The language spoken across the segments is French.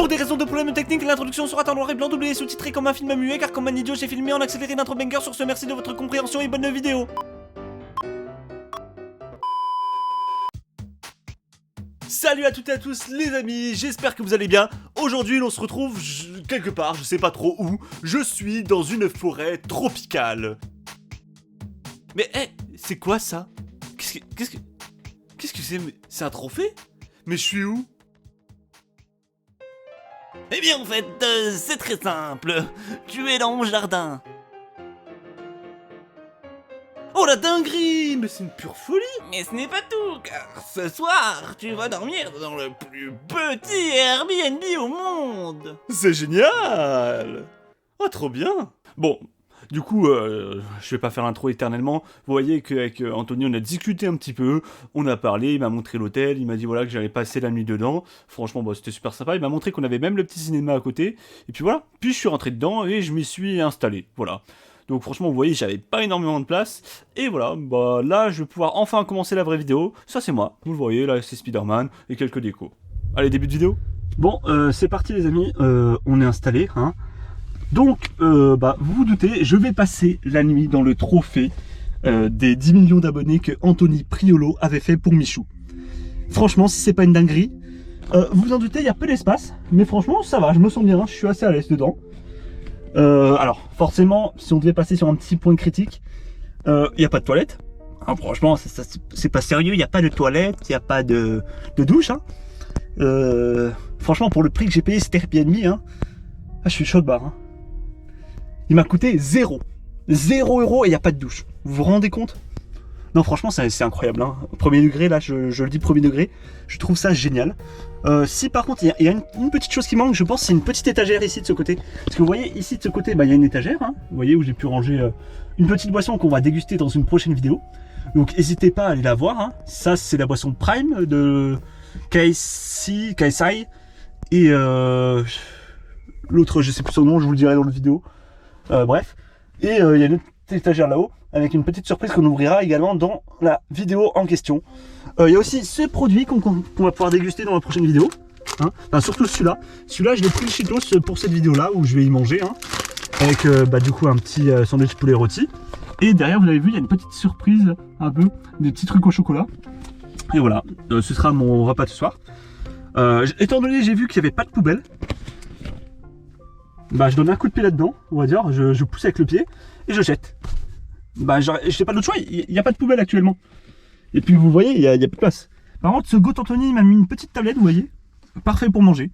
Pour des raisons de problèmes techniques, l'introduction sera en noir et blanc, doublé et sous-titré comme un film muet, car comme un idiot j'ai filmé en accéléré d'intro banger. Sur ce, merci de votre compréhension et bonne vidéo. Salut à toutes et à tous les amis, j'espère que vous allez bien. Aujourd'hui on se retrouve quelque part, je sais pas trop où. Je suis dans une forêt tropicale. Mais c'est quoi ça? Qu'est-ce que c'est? C'est un trophée? Mais je suis où? Eh bien en fait, c'est très simple. Tu es dans mon jardin. Oh la dinguerie! Mais c'est une pure folie! Mais ce n'est pas tout, car ce soir, tu vas dormir dans le plus petit Airbnb au monde! C'est génial! Oh, trop bien! Bon, du coup, je vais pas faire l'intro éternellement. Vous voyez qu'avec Anthony, on a discuté un petit peu, on a parlé, il m'a montré l'hôtel, il m'a dit voilà que j'allais passer la nuit dedans. Franchement, bah, c'était super sympa, il m'a montré qu'on avait même le petit cinéma à côté. Et puis voilà, puis je suis rentré dedans et je m'y suis installé, voilà. Donc franchement, vous voyez, j'avais pas énormément de place. Et voilà, bah là, je vais pouvoir enfin commencer la vraie vidéo. Ça, c'est moi. Vous le voyez, là, c'est Spider-Man et quelques décos. Allez, début de vidéo. Bon, c'est parti les amis. On est installé, hein. Donc, bah, vous vous doutez, je vais passer la nuit dans le trophée des 10 millions d'abonnés que Anthony Priolo avait fait pour Michou. Franchement, si c'est pas une dinguerie, vous vous en doutez, il y a peu d'espace. Mais franchement, ça va, je me sens bien, je suis assez à l'aise dedans. Alors, forcément, si on devait passer sur un petit point critique, il n'y a pas de toilette. Hein, franchement, c'est pas sérieux, il n'y a pas de toilette, il n'y a pas de douche. Hein. Franchement, pour le prix que j'ai payé cet Airbnb, hein, je suis chaud de barre. Hein. Il m'a coûté 0 € et il n'y a pas de douche. Vous vous rendez compte? Non, franchement, c'est incroyable. Hein. Premier degré, là, je le dis premier degré, je trouve ça génial. Si par contre, il y a une petite chose qui manque, je pense, c'est une petite étagère ici de ce côté. Parce que vous voyez, ici de ce côté, bah, il y a une étagère. Hein, vous voyez, où j'ai pu ranger une petite boisson qu'on va déguster dans une prochaine vidéo. Donc, n'hésitez pas à aller la voir. Hein. Ça, c'est la boisson Prime de KSI. Et l'autre, je sais plus son nom, je vous le dirai dans la vidéo. Bref. Et il y a une étagère là-haut, avec une petite surprise qu'on ouvrira également dans la vidéo en question. Il y a aussi ce produit qu'on va pouvoir déguster dans la prochaine vidéo. Hein. Enfin, surtout celui-là. Celui-là, je l'ai pris chez Cheetos pour cette vidéo-là, où je vais y manger. Hein. Avec bah, du coup un petit sandwich poulet rôti. Et derrière, vous avez vu, il y a une petite surprise, un peu, des petits trucs au chocolat. Et voilà, ce sera mon repas de ce soir. Étant donné j'ai vu qu'il n'y avait pas de poubelle, bah, je donne un coup de pied là-dedans, on va dire. Je pousse avec le pied et je jette. Bah, j'ai pas d'autre choix, il n'y a pas de poubelle actuellement. Et puis vous voyez, il y a plus de place. Par contre, ce Goat Anthony m'a mis une petite tablette, vous voyez, parfait pour manger.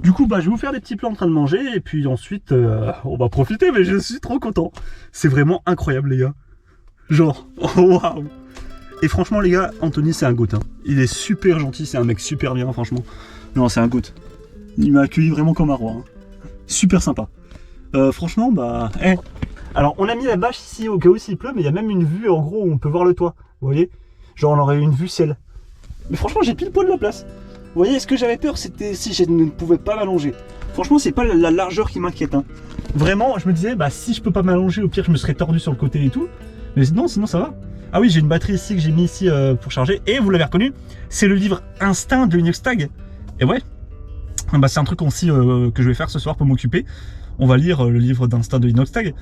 Du coup, bah, je vais vous faire des petits plats en train de manger et puis ensuite, on va profiter. Mais je suis trop content. C'est vraiment incroyable, les gars. Genre, waouh. Et franchement, les gars, Anthony, c'est un Goat. Hein. Il est super gentil, c'est un mec super bien, franchement. Non, c'est un Goat. Il m'a accueilli vraiment comme un roi. Hein. Super sympa. Franchement, bah, alors, on a mis la bâche ici au cas où s'il pleut, mais il y a même une vue en gros où on peut voir le toit. Vous voyez? Genre, on aurait une vue ciel. Mais franchement, j'ai pile poil de la place. Vous voyez, ce que j'avais peur, c'était si je ne pouvais pas m'allonger. Franchement, c'est pas la largeur qui m'inquiète. Hein. Vraiment, je me disais, bah, si je peux pas m'allonger, au pire, je me serais tordu sur le côté et tout. Mais non, sinon, ça va. Ah oui, j'ai une batterie ici que j'ai mis ici pour charger. Et vous l'avez reconnu, c'est le livre Instinct de Inoxtag. Et ouais, bah, c'est un truc aussi que je vais faire ce soir pour m'occuper. On va lire le livre d'Instinct de Inoxtag.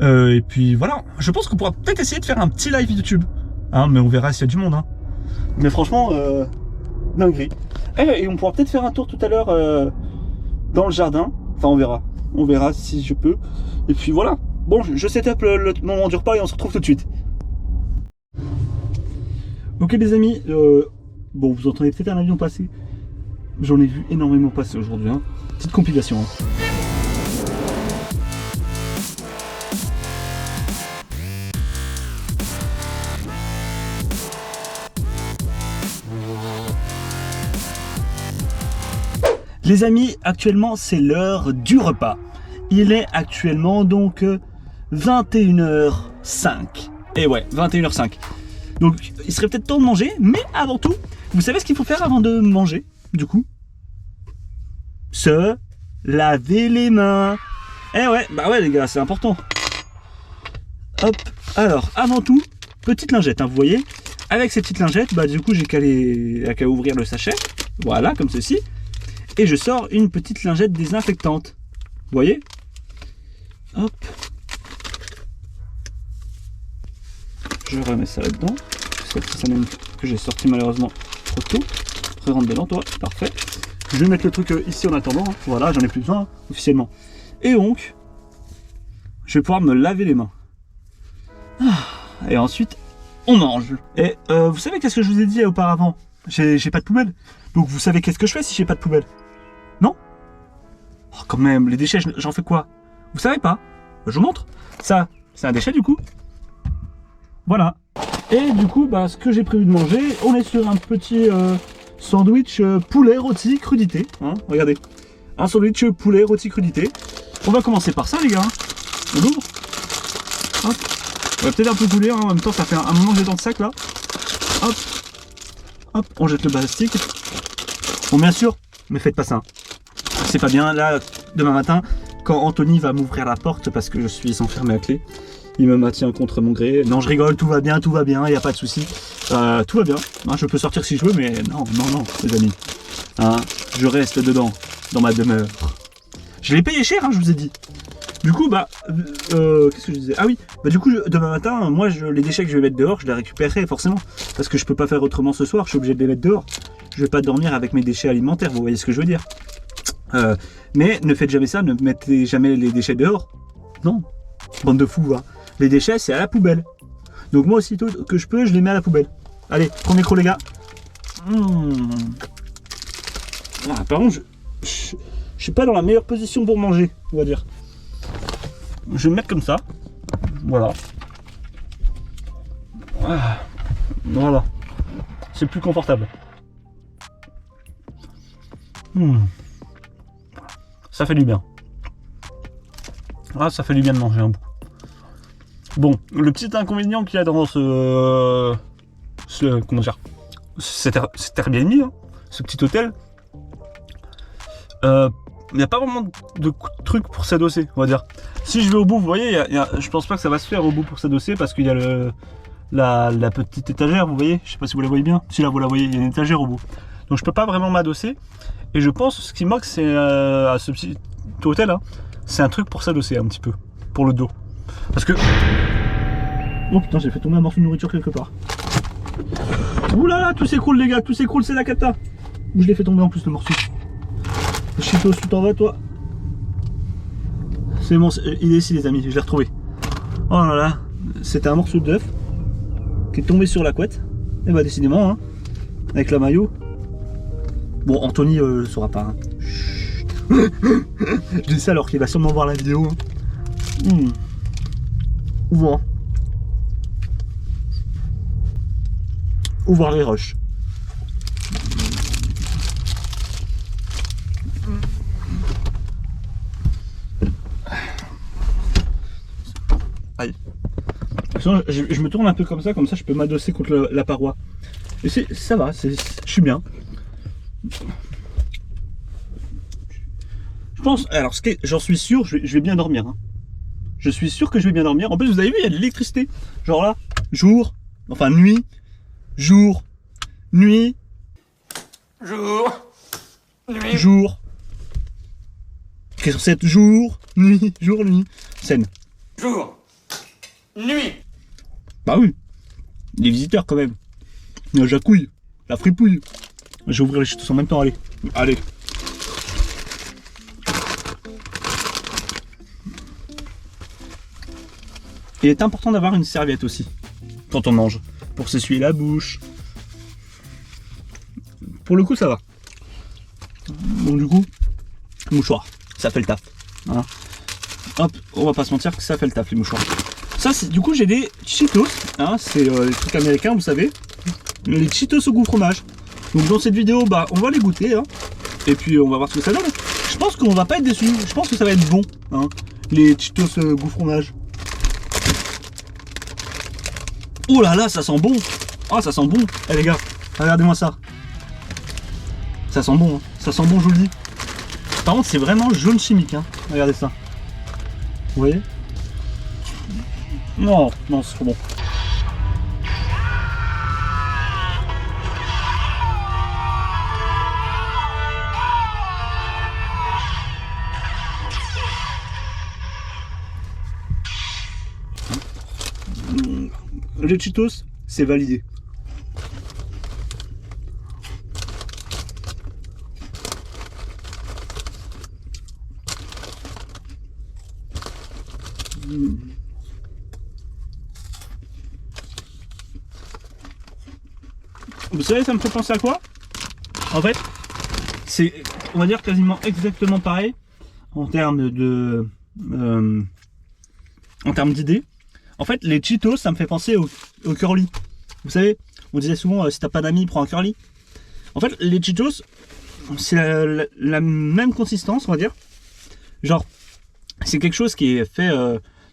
Et puis voilà, je pense qu'on pourra peut-être essayer de faire un petit live YouTube. Hein, mais on verra s'il y a du monde. Hein. Mais franchement, dinguerie. Et on pourra peut-être faire un tour tout à l'heure dans le jardin. Enfin, on verra. On verra si je peux. Et puis voilà. Bon, je setup le moment du repas et on se retrouve tout de suite. Ok les amis, bon vous entendez peut-être un avion passer. J'en ai vu énormément passer aujourd'hui. Hein. Petite compilation. Hein. Les amis, actuellement c'est l'heure du repas. Il est actuellement donc 21h05. Et ouais, 21h05. Donc il serait peut-être temps de manger, mais avant tout, vous savez ce qu'il faut faire avant de manger, du coup? Se laver les mains. Eh ouais, bah ouais les gars, c'est important. Hop, alors avant tout, petite lingette, hein, vous voyez. Avec cette petite lingette, bah du coup j'ai qu'à ouvrir le sachet, voilà, comme ceci. Et je sors une petite lingette désinfectante. Vous voyez? Hop. Je remets ça là-dedans. Cette petite que j'ai sorti malheureusement trop tôt. Rentre dedans, toi, parfait. Je vais mettre le truc ici en attendant, hein. Voilà, j'en ai plus besoin, hein, officiellement. Et donc, je vais pouvoir me laver les mains. Et ensuite, on mange. Et vous savez qu'est-ce que je vous ai dit auparavant? J'ai pas de poubelle. Donc vous savez qu'est-ce que je fais si j'ai pas de poubelle? Non? Oh, quand même, les déchets, j'en fais quoi? Vous savez pas? Je vous montre. Ça, c'est un déchet du coup. Voilà. Et du coup, bah, ce que j'ai prévu de manger, on est sur un petit sandwich poulet rôti crudité. Hein, regardez. Un sandwich poulet rôti crudité. On va commencer par ça, les gars. On ouvre. Hop. On va peut-être un peu couler, hein. En même temps, ça fait un moment que j'ai dans le sac là. Hop. Hop. On jette le plastique. Bon, bien sûr, mais faites pas ça. C'est pas bien. Là, demain matin, quand Anthony va m'ouvrir la porte parce que je suis enfermé à clé, il me maintient contre mon gré. Non, je rigole, tout va bien, il n'y a pas de souci. Tout va bien. Hein, je peux sortir si je veux, mais non, les amis. Hein, je reste dedans, dans ma demeure. Je l'ai payé cher, hein, je vous ai dit. Du coup, bah, qu'est-ce que je disais? Ah oui, bah du coup, demain matin, moi, les déchets que je vais mettre dehors, je les récupérerai forcément. Parce que je peux pas faire autrement ce soir, je suis obligé de les mettre dehors. Je vais pas dormir avec mes déchets alimentaires, vous voyez ce que je veux dire. Mais ne faites jamais ça, ne mettez jamais les déchets dehors. Non, bande de fous, hein. Les déchets, c'est à la poubelle. Donc moi, aussitôt que je peux, je les mets à la poubelle. Allez, premier croc, les gars. Ah, par contre, je suis pas dans la meilleure position pour manger, on va dire. Je vais me mettre comme ça. Voilà. Voilà. C'est plus confortable. Ça fait du bien. Ah, ça fait du bien de manger un bout. Bon, le petit inconvénient qu'il y a dans comment dire, cet Airbnb, hein, ce petit hôtel, il n'y a pas vraiment de trucs pour s'adosser, on va dire. Si je vais au bout, vous voyez, je pense pas que ça va se faire au bout pour s'adosser parce qu'il y a la petite étagère, vous voyez, je sais pas si vous la voyez bien. Si là vous la voyez, il y a une étagère au bout. Donc je peux pas vraiment m'adosser. Et je pense ce qui manque, c'est à ce petit hôtel, hein, c'est un truc pour s'adosser un petit peu, pour le dos. Parce que... Oh putain, j'ai fait tomber un morceau de nourriture quelque part. Ouh là là, tout s'écroule les gars, tout s'écroule, c'est la cata. Je l'ai fait tomber en plus le morceau. Cheetos, tu t'en vas toi? C'est bon, il est ici les amis, je l'ai retrouvé. Oh là là, c'était un morceau d'œuf qui est tombé sur la couette. Et bah décidément, hein, avec la maillot. Bon, Anthony le saura pas. Hein. Je dis ça alors qu'il va sûrement voir la vidéo. Hein. Ouvre. Ouvre les rushs. Aïe. Je me tourne un peu comme ça je peux m'adosser contre la paroi. Et ça va, je suis bien. Je pense, alors j'en suis sûr, je vais bien dormir. Hein. Je suis sûr que je vais bien dormir. En plus, vous avez vu, il y a de l'électricité. Genre là, jour, enfin nuit, jour, nuit, Jour, nuit. Jour. Question 7, jour, nuit, scène. Jour, nuit. Bah oui, les visiteurs quand même. La jacouille, la fripouille. Je vais ouvrir les cheetos en même temps, allez. Allez. Il est important d'avoir une serviette aussi, quand on mange, pour s'essuyer la bouche. Pour le coup, ça va. Donc du coup, mouchoir, ça fait le taf. Hein. Hop, on va pas se mentir que ça fait le taf, les mouchoirs. Ça, c'est du coup, j'ai des Cheetos. Hein, c'est les trucs américains, vous savez. Les Cheetos au goût fromage. Donc dans cette vidéo, bah, on va les goûter. Hein, et puis, on va voir ce que ça donne. Je pense qu'on va pas être déçus. Je pense que ça va être bon. Hein, les Cheetos goût fromage. Oh là là, ça sent bon. Ah, ça sent bon. Eh les gars, regardez-moi ça. Ça sent bon, hein. Ça sent bon, je vous le dis. Par contre, c'est vraiment jaune chimique. Hein. Regardez ça. Vous voyez? Non, non, c'est trop bon. les Cheetos, c'est validé. Vous savez, ça me fait penser à quoi? En fait, c'est, on va dire, quasiment exactement pareil en termes de, en termes d'idées. En fait, les Cheetos, ça me fait penser au curly. Vous savez, on disait souvent, si t'as pas d'amis, prends un curly. En fait, les Cheetos, c'est la même consistance, on va dire. Genre, c'est quelque chose qui est fait,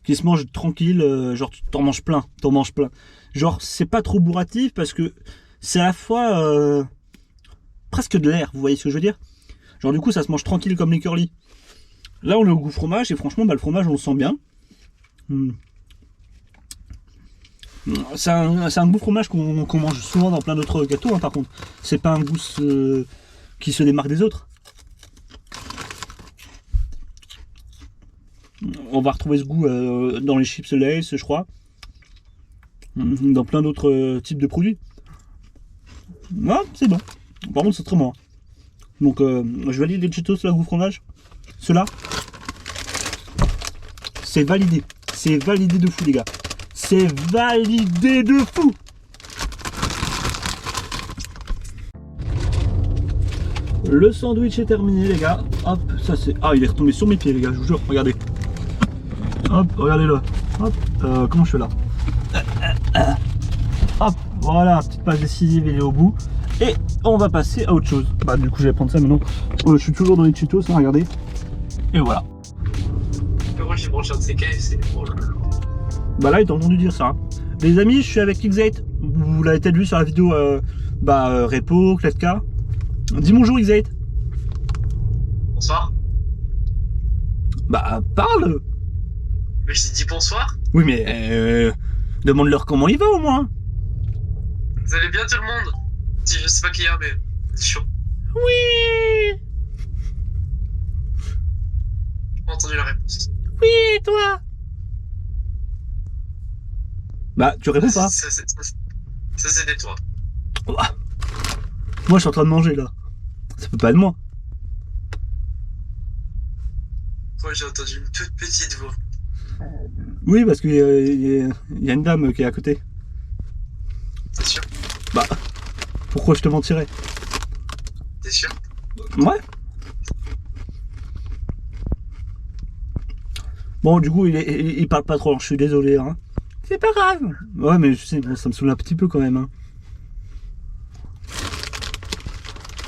qui se mange tranquille, genre t'en manges plein. Genre, c'est pas trop bourratif parce que c'est à la fois presque de l'air, vous voyez ce que je veux dire? Genre, du coup, ça se mange tranquille comme les curly. Là, on est au goût fromage et franchement, bah, le fromage, on le sent bien. C'est un goût fromage qu'on mange souvent dans plein d'autres gâteaux, hein, par contre. C'est pas un goût qui se démarque des autres. On va retrouver ce goût dans les chips Lay's, je crois. Dans plein d'autres types de produits. Ouais, c'est bon. Par contre, c'est très bon. Donc, je valide les Cheetos, là, goût fromage. Ceux-là, c'est validé. C'est validé de fou, les gars. C'est validé de fou. Le sandwich est terminé, les gars. Hop, ça c'est... Ah, il est retombé sur mes pieds, les gars, je vous jure. Regardez. Hop, regardez là. Hop, comment je fais là? Hop, voilà, petite page décisive, il est au bout. Et on va passer à autre chose. Bah, du coup, je vais prendre ça maintenant. Je suis toujours dans les Cheetos, hein, regardez. Et voilà. Moi, j'ai branché un de ces KFC. Oh là là. Bah là, ils t'ont entendu dire ça. Hein. Les amis, je suis avec X8. Vous l'avez peut-être vu sur la vidéo Repo, Kletka. Dis bonjour X8. Bonsoir. Bah, parle. Mais je t'ai dit bonsoir. Oui, mais demande-leur comment il va au moins. Vous allez bien tout le monde? Si je sais pas qui y a, mais c'est chaud. Oui. J'ai pas entendu la réponse. Oui, et toi? Bah, tu réponds pas. Ça c'était toi. Ouah. Moi, je suis en train de manger là. Ça peut pas être moi. Moi, j'ai entendu une toute petite voix. Oui, parce qu'il y a une dame qui est à côté. T'es sûr? Bah, pourquoi je te mentirais? T'es sûr? Ouais. Bon, du coup, il parle pas trop, je suis désolé. Hein. C'est pas grave. Ouais, mais je sais, bon, ça me saoule un petit peu quand même. Hein.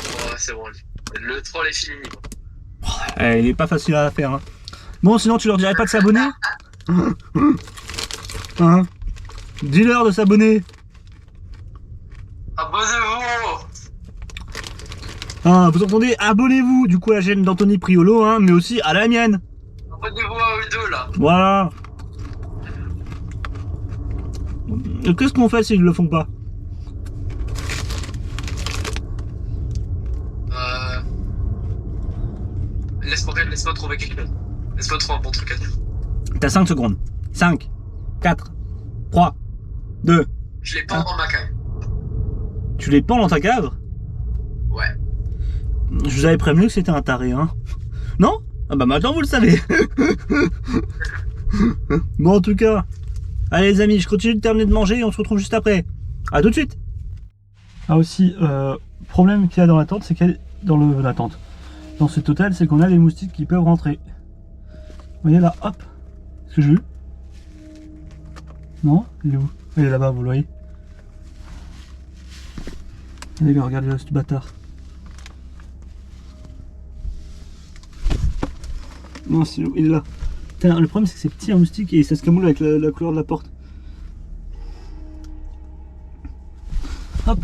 Oh, c'est bon. Le troll est fini. Il est pas facile à faire. Hein. Bon, sinon, tu leur dirais pas de s'abonner? Hein? Dis-leur de s'abonner. Abonnez-vous! Hein, vous entendez? Abonnez-vous du coup à la chaîne d'Anthony Priolo, hein, mais aussi à la mienne. Abonnez-vous à eux deux là. Voilà. Qu'est-ce qu'on fait s'ils le font pas? Laisse-moi trouver quelque chose. Laisse-moi trouver un bon truc à dire. T'as 5 secondes. 5, 4, 3, 2. Je l'ai pas dans ma cave. Tu les pends dans ta cave? Ouais. Je vous avais prévenu que c'était un taré, hein? Non? Ah bah maintenant vous le savez. Bon, en tout cas, allez les amis, je continue de terminer de manger et on se retrouve juste après. A tout de suite. Ah aussi, problème qu'il y a dans la tente, c'est qu'il dans cet hôtel, c'est qu'on a des moustiques qui peuvent rentrer. Vous voyez là, hop. Est-ce que j'ai vu? Non? Il est où? Il est là-bas, vous le voyez? Les gars, regardez là, ce bâtard. Non, il est là. Putain, le problème c'est que c'est petit un moustique et ça se camoule avec la couleur de la porte. Hop.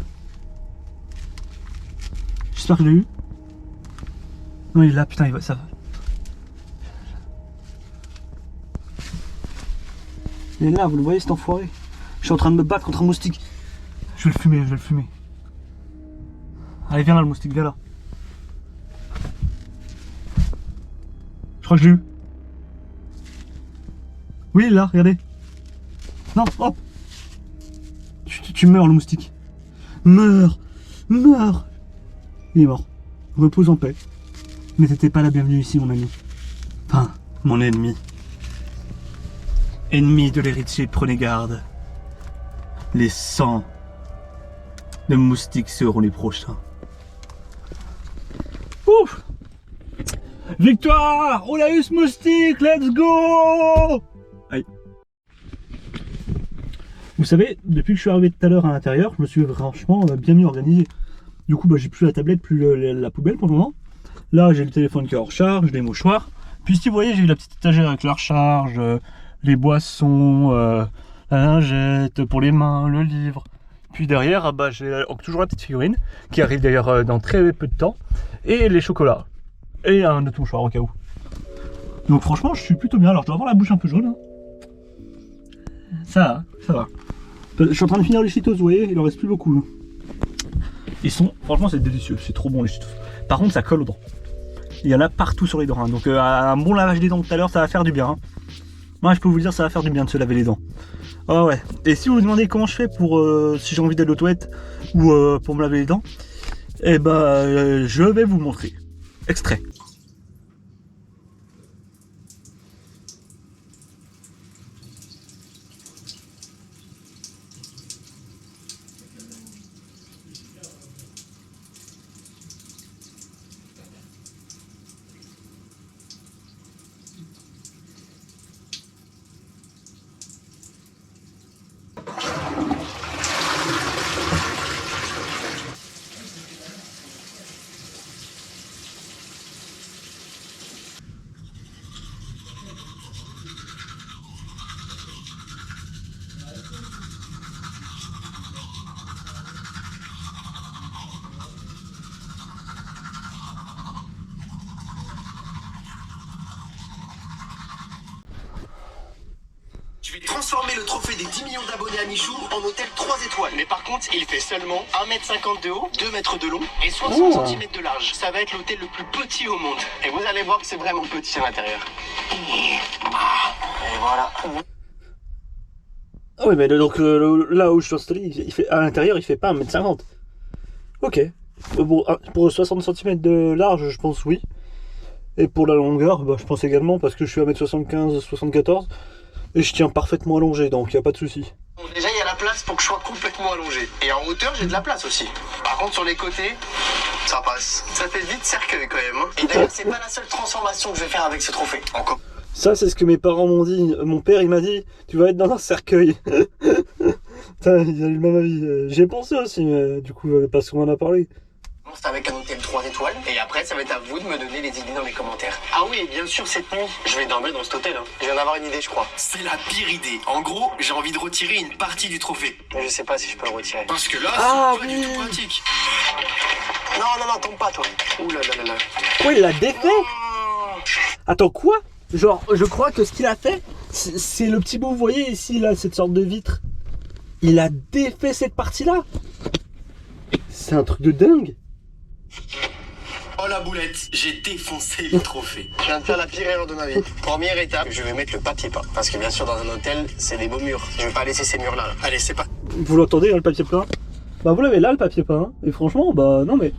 J'espère que je l'ai eu. Non, il est là, putain, il va, ça va. Il est là, vous le voyez cet enfoiré? Je suis en train de me battre contre un moustique. Je vais le fumer, je vais le fumer. Allez, viens là le moustique, viens là. Je crois que je l'ai eu. Oui, il est là, regardez. Non, hop. Tu meurs, le moustique. Meurs. Meurs. Il est mort. Repose en paix. Mais t'étais pas la bienvenue ici, mon ami. Enfin, mon ennemi. Ennemi de l'héritier, prenez garde. Les 100 de moustiques seront les prochains. Ouf! Victoire! On a eu ce moustique! Let's go! Aïe. Vous savez, depuis que je suis arrivé tout à l'heure à l'intérieur, je me suis franchement bien mieux organisé. Du coup, j'ai plus la tablette, plus la poubelle pour le moment. Là, j'ai le téléphone qui est en recharge, les mouchoirs. Puis si vous voyez, j'ai eu la petite étagère avec la recharge, les boissons, la lingette pour les mains, le livre. Puis derrière, j'ai toujours la petite figurine qui arrive d'ailleurs dans très peu de temps. Et les chocolats. Et un autre mouchoir au cas où. Donc franchement, je suis plutôt bien. Alors, je dois avoir la bouche un peu jaune. Hein. Ça va. Je suis en train de finir les Cheetos, vous voyez, il en reste plus beaucoup. Hein. Ils sont, franchement, c'est délicieux. C'est trop bon les Cheetos. Par contre, ça colle aux dents. Il y en a partout sur les dents. Hein. Donc, un bon lavage des dents tout à l'heure, ça va faire du bien. Hein. Moi, je peux vous dire, ça va faire du bien de se laver les dents. Ah ouais. Et si vous vous demandez comment je fais pour si j'ai envie d'aller aux toilettes ou pour me laver les dents, eh je vais vous montrer. Extrait. Je vais transformer le trophée des 10 millions d'abonnés à Michou en hôtel 3 étoiles. Mais par contre, il fait seulement 1m50 de haut, 2 mètres de long et 60 cm de large. Ça va être l'hôtel le plus petit au monde. Et vous allez voir que c'est vraiment petit à l'intérieur. Et voilà. Ah oui, mais donc là où je suis installé, à l'intérieur, il fait pas 1m50. Ok. Pour 60 cm de large, je pense oui. Et pour la longueur, je pense également parce que je suis à 1m75, 74. Et je tiens parfaitement allongé, donc il n'y a pas de souci. Bon, déjà, il y a la place pour que je sois complètement allongé. Et en hauteur, j'ai de la place aussi. Par contre, sur les côtés, ça passe. Ça fait vite cercueil quand même. Hein. Et d'ailleurs, c'est pas la seule transformation que je vais faire avec ce trophée. Encore. Ça, c'est ce que mes parents m'ont dit. Mon père, il m'a dit, tu vas être dans un cercueil. Putain, il a eu le même avis. J'y ai pensé aussi, mais du coup, parce qu'on en a parlé. C'est avec un hôtel 3 étoiles. Et après, ça va être à vous de me donner les idées dans les commentaires. Ah oui, et bien sûr, cette nuit, je vais dormir dans cet hôtel. Hein. Je viens d'avoir une idée, je crois. C'est la pire idée. En gros, j'ai envie de retirer une partie du trophée. Mais je sais pas si je peux le retirer. Parce que là, c'est pas du tout pratique. Non, tombe pas, toi. Ouh là là là là. Quoi, il l'a défait? Attends, quoi? Genre, je crois que ce qu'il a fait, c'est le petit bout, vous voyez ici, là, cette sorte de vitre. Il a défait cette partie-là. C'est un truc de dingue. Oh la boulette, j'ai défoncé le trophée. Je viens de faire la pire erreur de ma vie. Première étape, je vais mettre le papier peint. Parce que bien sûr, dans un hôtel, c'est des beaux murs. Je vais pas laisser ces murs-là. Là. Allez, c'est pas. Vous l'entendez, hein, le papier peint? Vous l'avez là, le papier peint. Hein. Et franchement, non mais...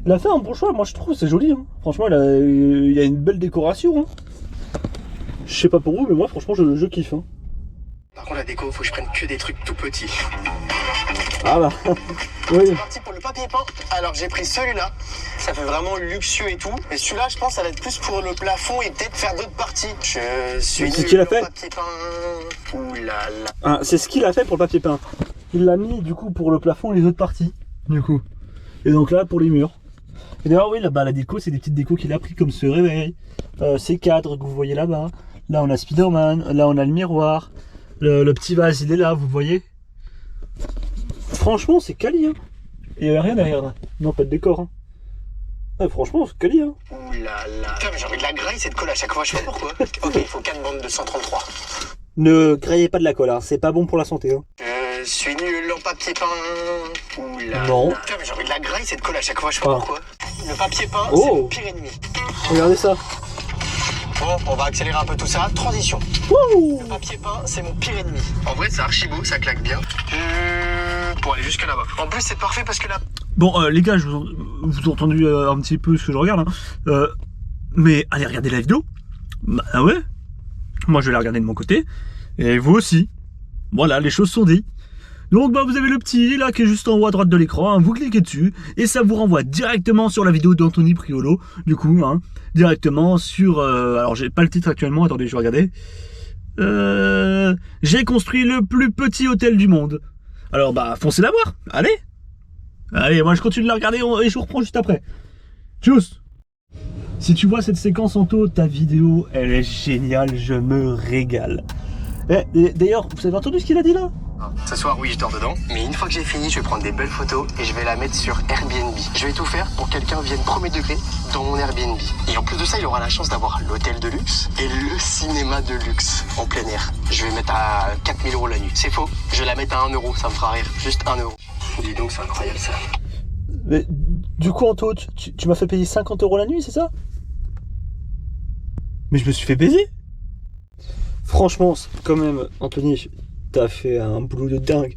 Il a fait un bon choix, moi je trouve, c'est joli. Hein. Franchement, il y a une belle décoration. Hein. Je sais pas pour vous, mais moi franchement, je kiffe. Hein. Par contre, la déco, faut que je prenne que des trucs tout petits. Ah bah, oui. C'est parti pour le papier peint. Alors j'ai pris celui-là, ça fait vraiment luxueux et tout. Et celui-là, je pense, ça va être plus pour le plafond et peut-être faire d'autres parties. Je suis c'est ce qu'il a fait. Papier peint. Ouh là là. Ah, c'est ce qu'il a fait pour le papier peint. Il l'a mis du coup pour le plafond et les autres parties. Du coup. Et donc là pour les murs. Et d'ailleurs oui, là-bas la déco, c'est des petites décos qu'il a pris comme ce réveil, ces cadres que vous voyez là-bas. Là on a Spider-Man, là on a le miroir, le petit vase il est là, vous voyez. Franchement, c'est quali, hein. Il n'y avait rien derrière, là. Non, pas de décor, hein. Ouais, franchement, c'est quali, hein. Ouh là là. Putain, mais j'ai envie de la graille, cette colle à chaque fois, je sais pas pourquoi. Ok, il faut 4 bandes de 133. Ne graillez pas de la colle, hein. C'est pas bon pour la santé, hein. Je suis nul en papier peint. Ouh là non. Là. Putain, mais j'ai envie de la graille, cette colle à chaque fois, je sais pas pourquoi. Le papier peint, c'est mon pire ennemi. Regardez ça. Bon, on va accélérer un peu tout ça. Transition. Wouh. Le papier peint, c'est mon pire ennemi. En vrai, c'est archi beau, ça claque bien. pour aller jusque là-bas. En plus, c'est parfait parce que là... Bon, les gars, vous ai entendu un petit peu ce que je regarde, hein. Mais allez regarder la vidéo. Bah ouais. Moi, je vais la regarder de mon côté. Et vous aussi. Voilà, les choses sont dites. Donc bah vous avez le petit là qui est juste en haut à droite de l'écran, hein, vous cliquez dessus et ça vous renvoie directement sur la vidéo d'Anthony Priolo, du coup, hein, directement sur... alors j'ai pas le titre actuellement, attendez je vais regarder. J'ai construit le plus petit hôtel du monde. Alors bah foncez la voir, allez. Allez, moi je continue de la regarder et je vous reprends juste après. Tchuss. Si tu vois cette séquence en taux, ta vidéo elle est géniale, je me régale. D'ailleurs, vous avez entendu ce qu'il a dit là? Ce soir, oui, je dors dedans. Mais une fois que j'ai fini, je vais prendre des belles photos et je vais la mettre sur Airbnb. Je vais tout faire pour que quelqu'un vienne premier degré dans mon Airbnb. Et en plus de ça, il aura la chance d'avoir l'hôtel de luxe et le cinéma de luxe en plein air. Je vais mettre à 4000 € la nuit. C'est faux. Je vais la mettre à 1 €. Ça me fera rire. Juste 1 €. Dis donc, c'est incroyable ça. Mais du coup, Anto, tu m'as fait payer 50 € la nuit, c'est ça? Mais je me suis fait baiser. Franchement, quand même, Anthony, t'as fait un boulot de dingue.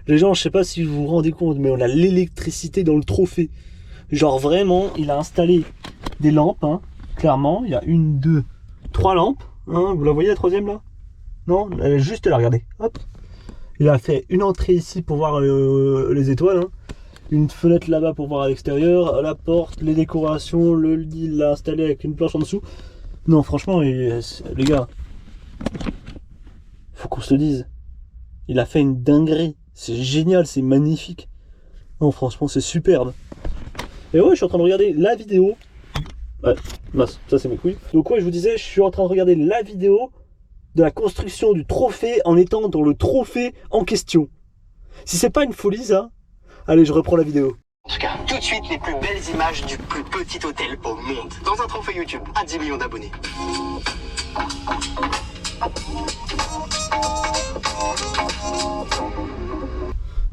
Les gens, je sais pas si vous vous rendez compte, mais on a l'électricité dans le trophée. Genre vraiment, il a installé des lampes, hein, clairement. Il y a 1, 2, 3 lampes. Hein, vous la voyez la troisième là? Non, elle est juste là, regardez. Hop. Il a fait une entrée ici pour voir les étoiles. Hein. Une fenêtre là-bas pour voir à l'extérieur. La porte, les décorations, le lit, il l'a installé avec une planche en dessous. Non, franchement, les gars, faut qu'on se le dise. Il a fait une dinguerie. C'est génial, c'est magnifique. Non, franchement, c'est superbe. Et ouais, je suis en train de regarder la vidéo. Ouais, mince, ça c'est mes couilles. Donc ouais, je vous disais, je suis en train de regarder la vidéo de la construction du trophée en étant dans le trophée en question. Si c'est pas une folie, ça, allez, je reprends la vidéo. En tout cas, tout de suite, les plus belles images du plus petit hôtel au monde. Dans un trophée YouTube à 10 millions d'abonnés.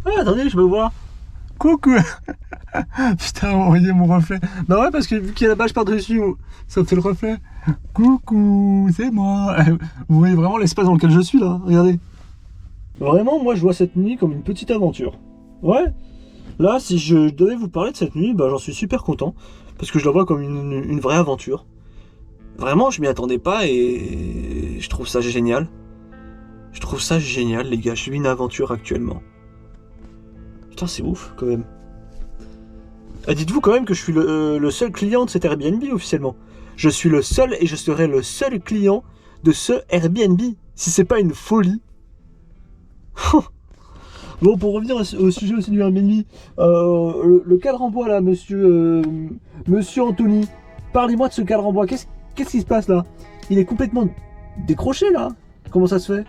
Ah, attendez, je me vois. Coucou. Putain, vous voyez mon reflet. Bah ouais, parce que vu qu'il y a la bâche par-dessus, ça me fait le reflet. Coucou, c'est moi. Vous voyez vraiment l'espace dans lequel je suis là, regardez. Vraiment, moi je vois cette nuit comme une petite aventure. Ouais. Là, si je devais vous parler de cette nuit, bah j'en suis super content. Parce que je la vois comme une vraie aventure. Vraiment, je m'y attendais pas et je trouve ça génial. Je trouve ça génial, les gars. Je vis une aventure actuellement. Putain, c'est ouf, quand même. Et dites-vous quand même que je suis le seul client de cet Airbnb, officiellement. Je suis le seul et je serai le seul client de ce Airbnb. Si c'est pas une folie. Bon, pour revenir au sujet aussi du Airbnb, le cadre en bois, là, monsieur Anthony. Parlez-moi de ce cadre en bois. Qu'est-ce qui se passe, là? Il est complètement décroché, là. Comment ça se fait?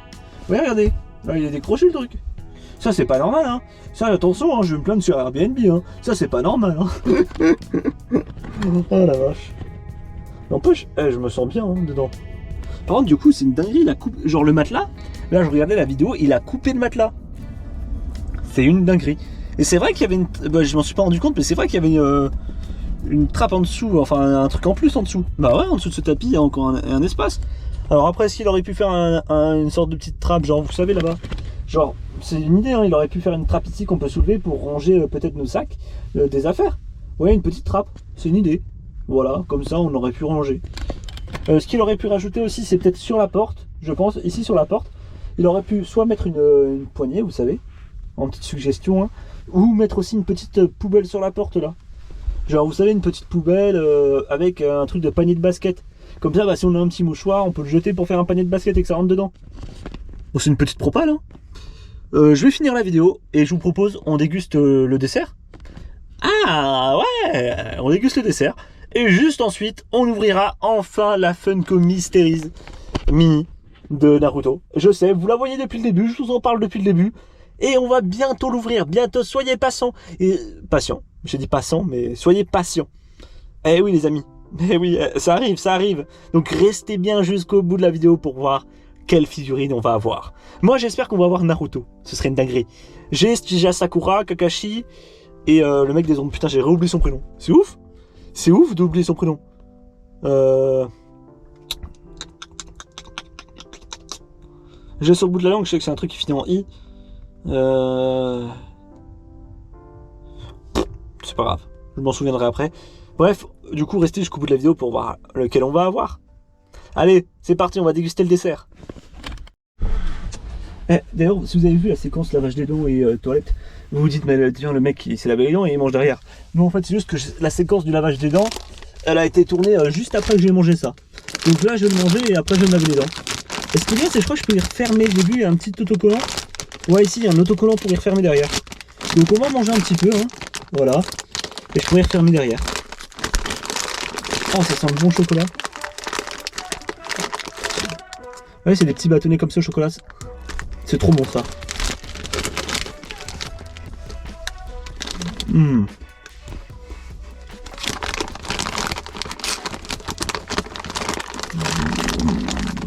Ouais, regardez. Là, il est décroché, le truc. Ça, c'est pas normal, hein. Ça, attention, hein, je vais me plaindre sur Airbnb, hein. Ça, c'est pas normal, hein. Oh la vache. N'empêche, je me sens bien, hein, dedans. Par contre, du coup, c'est une dinguerie. Il a coupé, genre le matelas. Là, je regardais la vidéo, il a coupé le matelas. C'est une dinguerie. Et c'est vrai qu'il y avait une... Bah, je m'en suis pas rendu compte, mais c'est vrai qu'il y avait une trappe en dessous, enfin un truc en plus en dessous. Bah ouais, en dessous de ce tapis, il y a encore un espace. Alors après, est-ce qu'il aurait pu faire une sorte de petite trappe, genre, vous savez, là-bas? Genre, c'est une idée, hein, il aurait pu faire une trappe ici qu'on peut soulever pour ranger peut-être nos sacs, des affaires. Ouais, une petite trappe, c'est une idée. Voilà, comme ça, on aurait pu ranger. Ce qu'il aurait pu rajouter aussi, c'est peut-être sur la porte, je pense, ici sur la porte, il aurait pu soit mettre une poignée, vous savez, en petite suggestion, hein, ou mettre aussi une petite poubelle sur la porte, là. Genre, vous savez, une petite poubelle avec un truc de panier de basket. Comme ça, bah, si on a un petit mouchoir, on peut le jeter pour faire un panier de basket et que ça rentre dedans. Bon, c'est une petite propale, hein. Je vais finir la vidéo et je vous propose, on déguste le dessert. Ah ouais, on déguste le dessert. Et juste ensuite, on ouvrira enfin la Funko Mysteries Mini de Naruto. Je sais, vous la voyez depuis le début, je vous en parle depuis le début. Et on va bientôt l'ouvrir, bientôt, soyez patients. Et patient, j'ai dit passant, mais soyez patients. Eh oui les amis, eh oui, ça arrive, ça arrive. Donc restez bien jusqu'au bout de la vidéo pour voir quelle figurine on va avoir. Moi j'espère qu'on va avoir Naruto, ce serait une dinguerie. J'ai Chija Sakura, Kakashi et le mec des ombres. Putain, j'ai réoublié son prénom. C'est ouf. C'est ouf d'oublier son prénom. J'ai sur le bout de la langue, je sais que c'est un truc qui finit en I. c'est pas grave. Je m'en souviendrai après. Bref, du coup, restez jusqu'au bout de la vidéo pour voir lequel on va avoir. Allez, c'est parti, on va déguster le dessert. D'ailleurs, si vous avez vu la séquence lavage des dents et toilette, vous vous dites, mais tiens, le mec, il s'est lavé les dents et il mange derrière. Non, en fait, c'est juste que la séquence du lavage des dents, elle a été tournée juste après que j'ai mangé ça. Donc là, je vais le manger et après, je vais me laver les dents. Et ce qui est bien, c'est que je crois que je peux y refermer. Au début, il y a un petit autocollant. Ouais, ici, il y a un autocollant pour y refermer derrière. Donc on va manger un petit peu, hein. Voilà. Et je pourrais y refermer derrière. Oh, ça sent le bon chocolat. Ouais, c'est des petits bâtonnets comme ça au chocolat. C'est trop bon ça.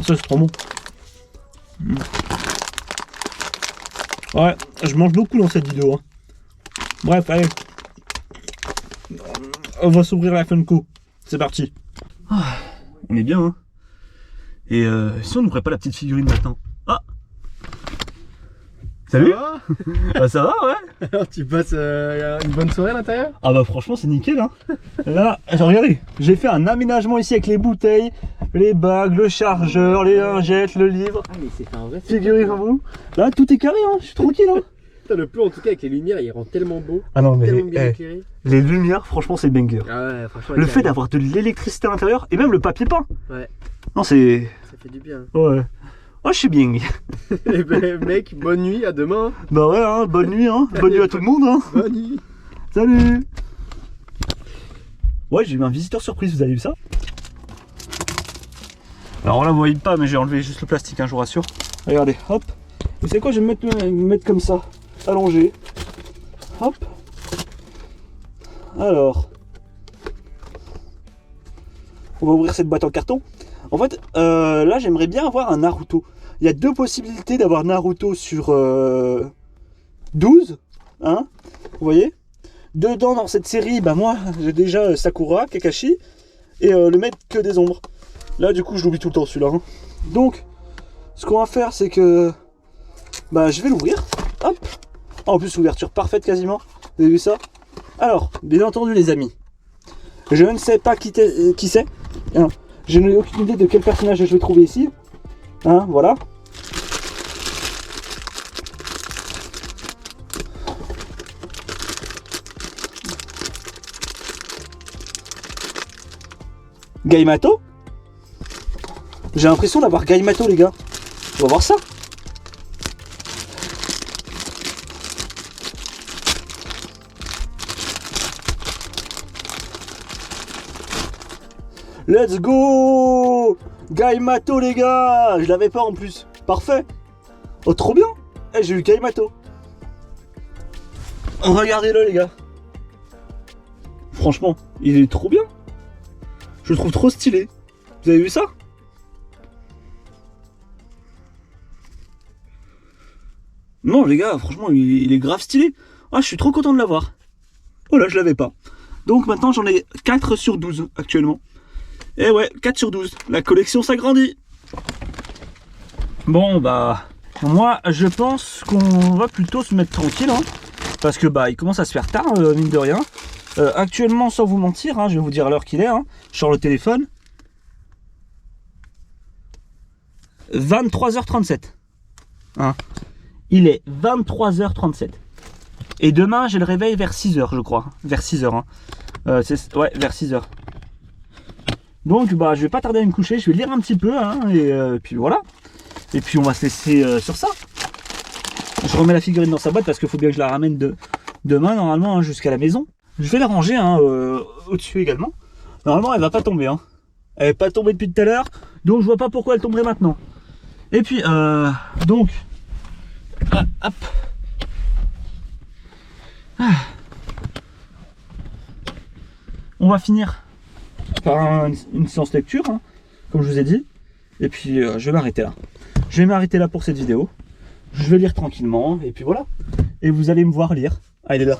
Ça c'est trop bon. Ouais, je mange beaucoup dans cette vidéo. Hein. Bref, allez. On va s'ouvrir la Funko. C'est parti. On est bien, hein. Et si on n'ouvrait pas la petite figurine maintenant. Ah. Salut. Ça va? Bah ça va, ouais. Alors tu passes une bonne soirée à l'intérieur? Ah bah franchement c'est nickel, hein. Là, regardez, j'ai fait un aménagement ici avec les bouteilles, les bagues, le chargeur, les lingettes, le livre. Ah mais c'est un vrai figurine en vous. Là tout est carré, hein. Je suis tranquille, hein. Putain, le plan en tout cas avec les lumières il rend tellement beau. Ah non mais Tellement bien éclairé. les lumières franchement c'est banger. Ah ouais franchement. Le fait d'avoir de l'électricité à l'intérieur et même le papier peint. Ouais. Non c'est... Ça fait du bien. Ouais. Oh je suis bien. Et ben mec, bonne nuit, à demain. Bah ouais, hein, bonne nuit, hein. Bonne nuit à tout le monde, hein. Bonne nuit. Salut. Ouais, j'ai eu un visiteur surprise, vous avez vu ça? Alors là, vous voyez pas, mais j'ai enlevé juste le plastique, hein, je vous rassure. Regardez, hop. Vous savez quoi, je vais me mettre comme ça, allongé. Hop. Alors. On va ouvrir cette boîte en carton. En fait, là, j'aimerais bien avoir un Naruto. Il y a deux possibilités d'avoir Naruto sur 12. Hein, vous voyez? Dedans, dans cette série, bah moi, j'ai déjà Sakura, Kakashi. Et le maître que des ombres. Là, du coup, je l'oublie tout le temps, celui-là. Hein. Donc, ce qu'on va faire, c'est que... Bah, je vais l'ouvrir. Hop. En plus, ouverture parfaite, quasiment. Vous avez vu ça? Alors, bien entendu, les amis. Je ne sais pas qui c'est. Hein. Je n'ai aucune idée de quel personnage je vais trouver ici. Hein, voilà. Gaimato. J'ai l'impression d'avoir Gaimato, les gars. On va voir ça. Let's go! Gaimato, les gars! Je l'avais pas en plus. Parfait! Oh, trop bien! Eh, j'ai eu Gaimato. Regardez-le, les gars. Franchement, il est trop bien. Je le trouve trop stylé. Vous avez vu ça? Non, les gars, franchement, il est grave stylé. Ah, je suis trop content de l'avoir. Oh là, je l'avais pas. Donc maintenant, j'en ai 4 sur 12 actuellement. Et ouais, 4 sur 12. La collection s'agrandit. Bon, bah... Moi, je pense qu'on va plutôt se mettre tranquille. Hein, parce que, bah, il commence à se faire tard, mine de rien. Actuellement, sans vous mentir, hein, je vais vous dire à l'heure qu'il est. Hein, sur le téléphone. 23h37. Hein. Il est 23h37. Et demain, j'ai le réveil vers 6h, je crois. Vers 6h. Hein. Ouais, vers 6h. Donc, bah, je vais pas tarder à me coucher. Je vais lire un petit peu. Hein, et puis voilà. Et puis, on va se laisser sur ça. Je remets la figurine dans sa boîte parce qu'il faut bien que je la ramène demain, normalement, hein, jusqu'à la maison. Je vais la ranger hein, au-dessus également. Normalement, elle va pas tomber. Hein. Elle n'est pas tombée depuis tout à l'heure. Donc, je vois pas pourquoi elle tomberait maintenant. Et puis, donc... Ah, hop. Ah. On va finir par une séance lecture, hein, comme je vous ai dit. Et puis, je vais m'arrêter là. Je vais m'arrêter là pour cette vidéo. Je vais lire tranquillement, et puis voilà. Et vous allez me voir lire. Ah, il est là.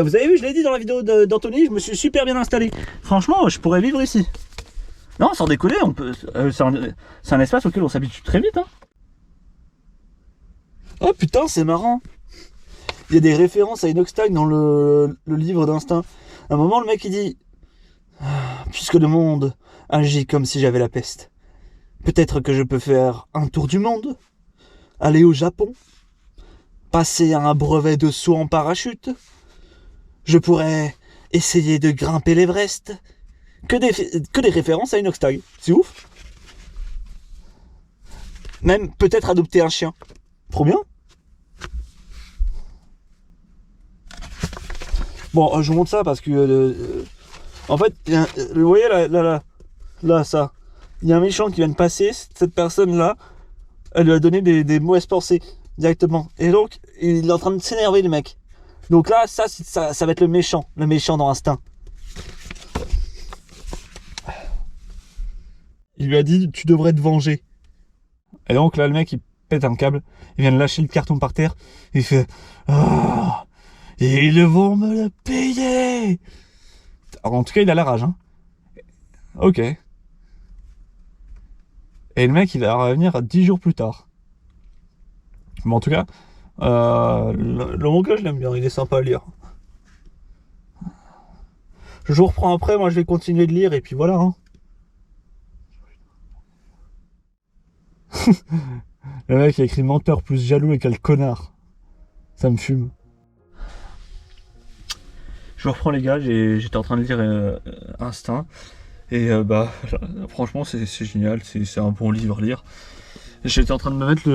Vous avez vu, je l'ai dit dans la vidéo d'Anthony, je me suis super bien installé. Franchement, je pourrais vivre ici. Non, sans déconner, on peut. C'est un espace auquel on s'habitue très vite. Hein. Oh putain, c'est marrant. Il y a des références à Inoxtag dans le livre d'Instinct. À un moment, le mec il dit « Puisque le monde agit comme si j'avais la peste, peut-être que je peux faire un tour du monde, aller au Japon, passer un brevet de saut en parachute, je pourrais essayer de grimper l'Everest. » Que des références à Inoxtag. C'est ouf. Même peut-être adopter un chien. Trop bien. Bon, je vous montre ça parce que... en fait, vous voyez là, ça. Il y a un méchant qui vient de passer. Cette personne-là, elle lui a donné des mauvaises pensées directement. Et donc, il est en train de s'énerver, le mec. Donc là, ça va être le méchant dans Instinct. Il lui a dit, tu devrais te venger. Et donc là, le mec, il pète un câble. Il vient de lâcher le carton par terre. Il fait, oh, ils vont me le payer. Alors, en tout cas, il a la rage, hein. Ok. Et le mec, il va revenir 10 jours plus tard. Mais en tout cas, le manga, je l'aime bien. Il est sympa à lire. Je vous reprends après. Moi, je vais continuer de lire. Et puis voilà, hein. Le mec a écrit menteur plus jaloux et quel connard. Ça me fume. Je reprends les gars, j'étais en train de lire Instinct. Et bah franchement c'est génial, c'est un bon livre à lire. J'étais en train de me mettre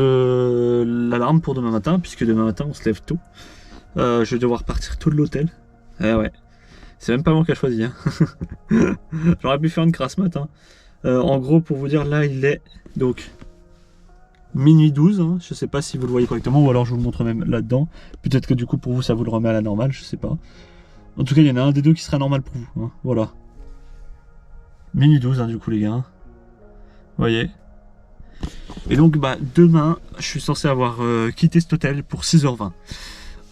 l'alarme pour demain matin, puisque demain matin on se lève tôt. Je vais devoir partir tôt de l'hôtel. Eh ouais. C'est même pas moi qui a choisi. Hein. J'aurais pu faire une crasse matin. En gros pour vous dire là il est donc minuit 12, hein. Je sais pas si vous le voyez correctement, ou alors je vous le montre même là-dedans. Peut-être que du coup pour vous ça vous le remet à la normale, je sais pas. En tout cas il y en a un des deux qui sera normal pour vous, hein. Voilà. Minuit 12 hein, du coup les gars. Vous voyez. Et donc bah demain je suis censé avoir quitté cet hôtel pour 6h20.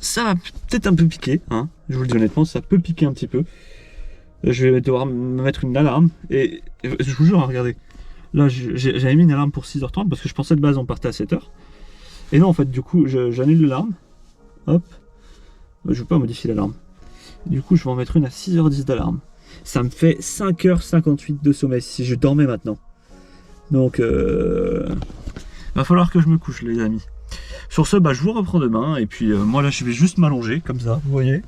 Ça va peut-être un peu piquer, hein. Je vous le dis honnêtement, ça peut piquer un petit peu. Je vais devoir me mettre une alarme. Et je vous jure, hein, regardez. Là, j'avais mis une alarme pour 6h30 parce que je pensais de base on partait à 7h. Et non, en fait, du coup, j'annule l'alarme. Hop. Je ne vais pas modifier l'alarme. Du coup, je vais en mettre une à 6h10 d'alarme. Ça me fait 5h58 de sommeil si je dormais maintenant. Donc, va falloir que je me couche, les amis. Sur ce, bah, je vous reprends demain. Et puis, moi, là, je vais juste m'allonger, comme ça, vous voyez.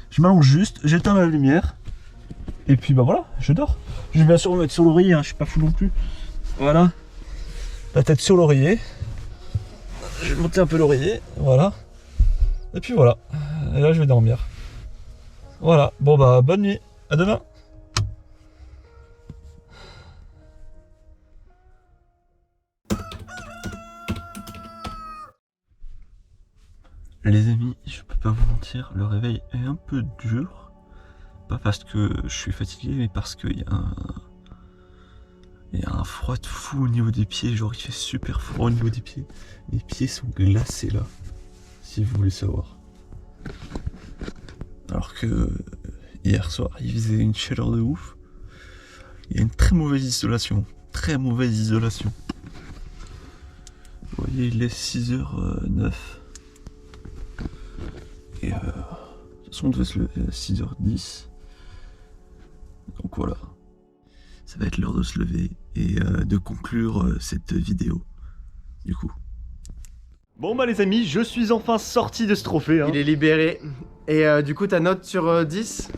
Je m'allonge juste, j'éteins la lumière. Et puis, bah voilà, je dors. Je vais bien sûr me mettre sur l'oreiller, hein, je suis pas fou non plus. Voilà, la tête sur l'oreiller. Je vais monter un peu l'oreiller, voilà. Et puis voilà, et là je vais dormir. Voilà, bon bah bonne nuit, à demain. Les amis, je peux pas vous mentir, le réveil est un peu dur. Pas parce que je suis fatigué, mais parce qu'il y a un froid de fou au niveau des pieds. Genre il fait super froid au niveau des pieds. Mes pieds sont glacés là, si vous voulez savoir. Alors que hier soir il faisait une chaleur de ouf. Il y a une très mauvaise isolation. Très mauvaise isolation. Vous voyez, il est 6h09. Et de toute façon on devait se lever à 6h10. Donc voilà, ça va être l'heure de se lever et de conclure cette vidéo, du coup. Bon bah les amis, je suis enfin sorti de ce trophée, hein. Il est libéré. Et du coup ta note sur 10?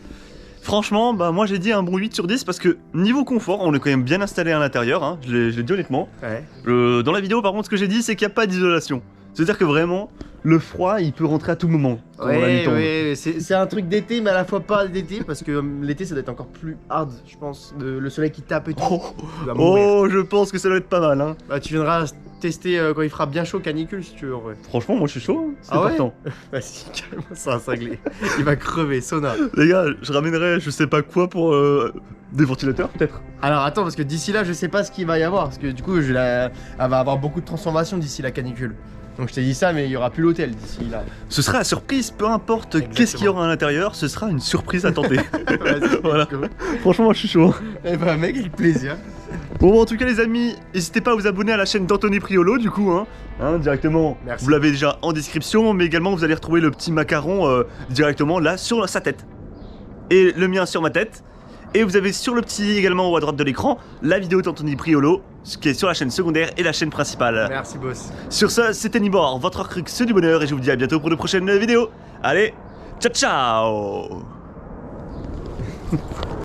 Franchement, bah moi j'ai dit un bon 8 sur 10 parce que niveau confort, on est quand même bien installé à l'intérieur, hein. Je l'ai dit honnêtement. Ouais. Dans la vidéo par contre ce que j'ai dit c'est qu'il n'y a pas d'isolation. C'est-à-dire que vraiment, le froid il peut rentrer à tout moment. Ouais, c'est un truc d'été mais à la fois pas d'été parce que l'été ça doit être encore plus hard je pense. Le soleil qui tape et tout. Tu vas mourir. Oh, je pense que ça doit être pas mal, hein. Bah tu viendras tester quand il fera bien chaud canicule si tu veux en vrai. Franchement moi je suis chaud, hein. C'est Ah ouais partant. Vas-y, carrément ça va cinglé. Il va crever, sauna. Les gars, je ramènerai je sais pas quoi pour des ventilateurs peut-être. Alors attends parce que d'ici là je sais pas ce qu'il va y avoir parce que du coup elle va avoir beaucoup de transformations d'ici la canicule. Donc je t'ai dit ça, mais il y aura plus l'hôtel d'ici là. Ce sera la surprise, peu importe qu'est-ce qu'il y aura à l'intérieur, ce sera une surprise à tenter. Vas-y, Voilà. go. Franchement, je suis chaud. Eh bah mec, avec plaisir. Bon, en tout cas, les amis, n'hésitez pas à vous abonner à la chaîne d'Anthony Priolo, du coup, directement. Merci. Vous l'avez déjà en description, mais également vous allez retrouver le petit macaron directement là sur sa tête. Et le mien sur ma tête. Et vous avez sur le petit également en haut à droite de l'écran la vidéo d'Anthony Priolo, ce qui est sur la chaîne secondaire et la chaîne principale. Merci boss. Sur ce, c'était Nibor, votre crux du bonheur, et je vous dis à bientôt pour de prochaines vidéos. Allez, ciao ciao.